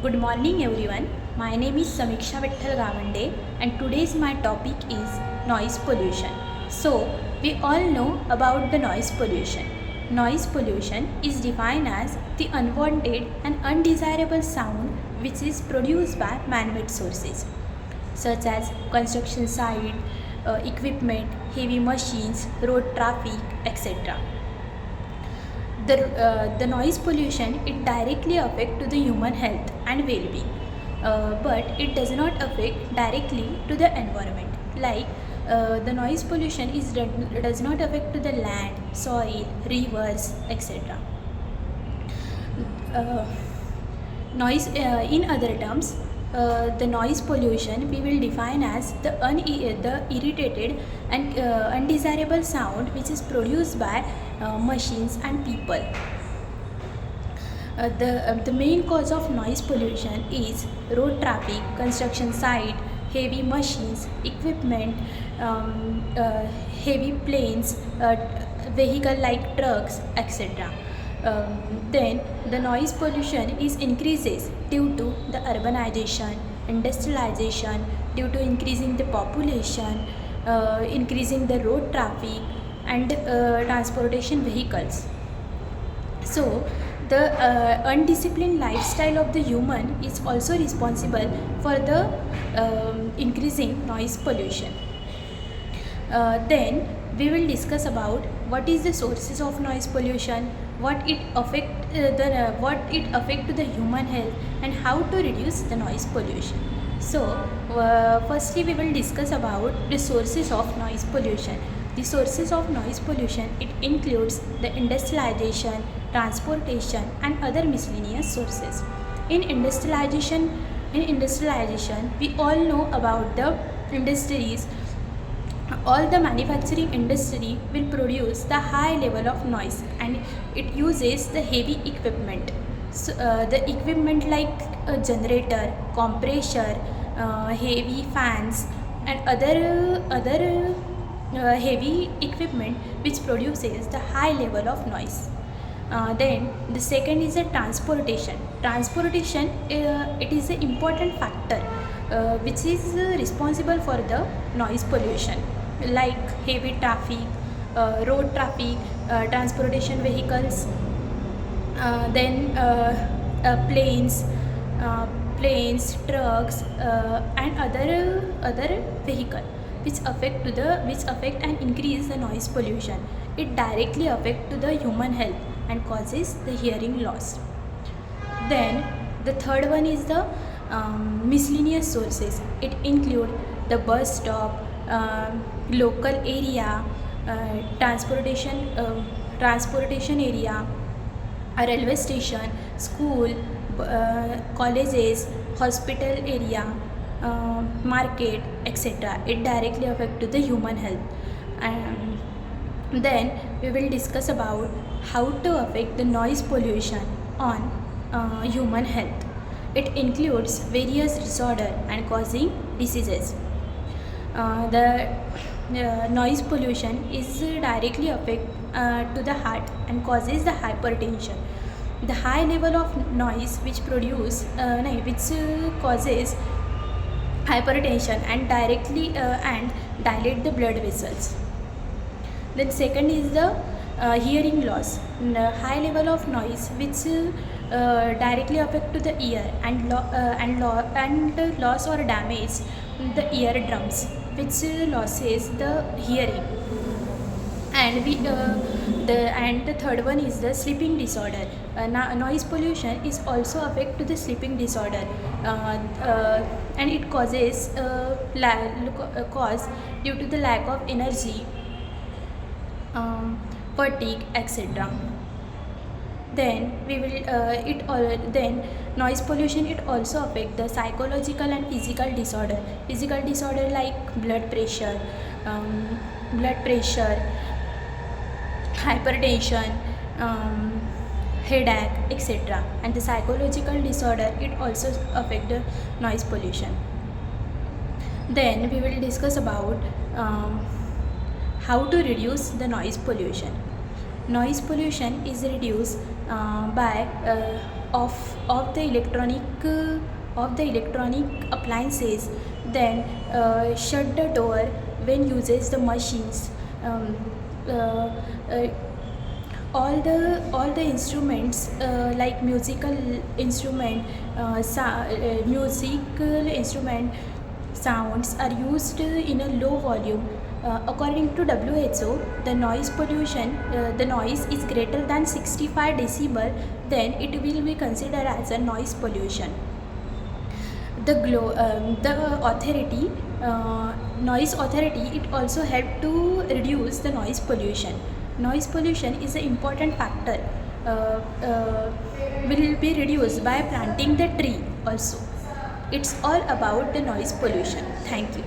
Good morning everyone. My name is Samiksha Vitthal Gavande and today's my topic is noise pollution. So, we all know about the noise pollution. Noise pollution is defined as the unwanted and undesirable sound which is produced by man-made sources such as construction site, equipment, heavy machines, road traffic, etc. The noise pollution it directly affect to the human health and well-being, but it does not affect directly to the environment. Like the noise pollution does not affect to the land, soil, rivers, etc. uh, Noise, in other terms, the noise pollution we will define as the irritated and undesirable sound which is produced by machines and people. The main cause of noise pollution is road traffic, construction site, heavy machines, equipment, heavy planes, vehicle like trucks, etc. Then the noise pollution is increases due to the urbanization, industrialization, due to increasing the population, increasing the road traffic and transportation vehicles. So, the undisciplined lifestyle of the human is also responsible for the increasing noise pollution. Then we will discuss about what is the sources of noise pollution, what it affect to the human health, and how to reduce the noise pollution. So, firstly we will discuss about the sources of noise pollution. The sources of noise pollution it includes the industrialization, transportation, and other miscellaneous sources. In industrialization, we all know about the industries. All the manufacturing industry will produce the high level of noise and it uses the heavy equipment. So, the equipment like a generator, compressor, heavy fans, and other heavy equipment which produces the high level of noise. Then the second is the transportation. Transportation it is an important factor which is responsible for the noise pollution, like heavy traffic, road traffic, transportation vehicles, then planes, trucks, and other vehicle which affect and increase the noise pollution. It directly affect to the human health and causes the hearing loss. Then the third one is the miscellaneous sources. It include the bus stop, local area, transportation area, a railway station, school, colleges, hospital area, market, etc. It directly affect to the human health. And then we will discuss about how to affect the noise pollution on human health. It includes various disorder and causing diseases. The noise pollution is directly affect to the heart and causes the hypertension. The high level of noise which causes hypertension and directly and dilate the blood vessels. Then second is the hearing loss. High level of noise which directly affect to the ear and loss or damage the eardrums, which losses the hearing. And the third one is the sleeping disorder. Noise pollution is also affect to the sleeping disorder, and it causes cause due to the lack of energy, fatigue, etc. Then we will then noise pollution it also affect the psychological and physical disorder. Physical disorder like blood pressure, hypertension, headache, etc. And the psychological disorder it also affect the noise pollution. Then we will discuss about how to reduce the noise pollution. Noise pollution is reduced by of the electronic appliances, then shut the door when uses the machines. um, uh, uh, all the instruments like musical instrument sounds are used in a low volume. According to WHO, the noise is greater than 65 decibel, then it will be considered as a noise pollution. The authority, noise authority, it also helped to reduce the noise pollution. Noise pollution is an important factor, uh, uh, will be reduced by planting the tree also. It's all about the noise pollution. Thank you.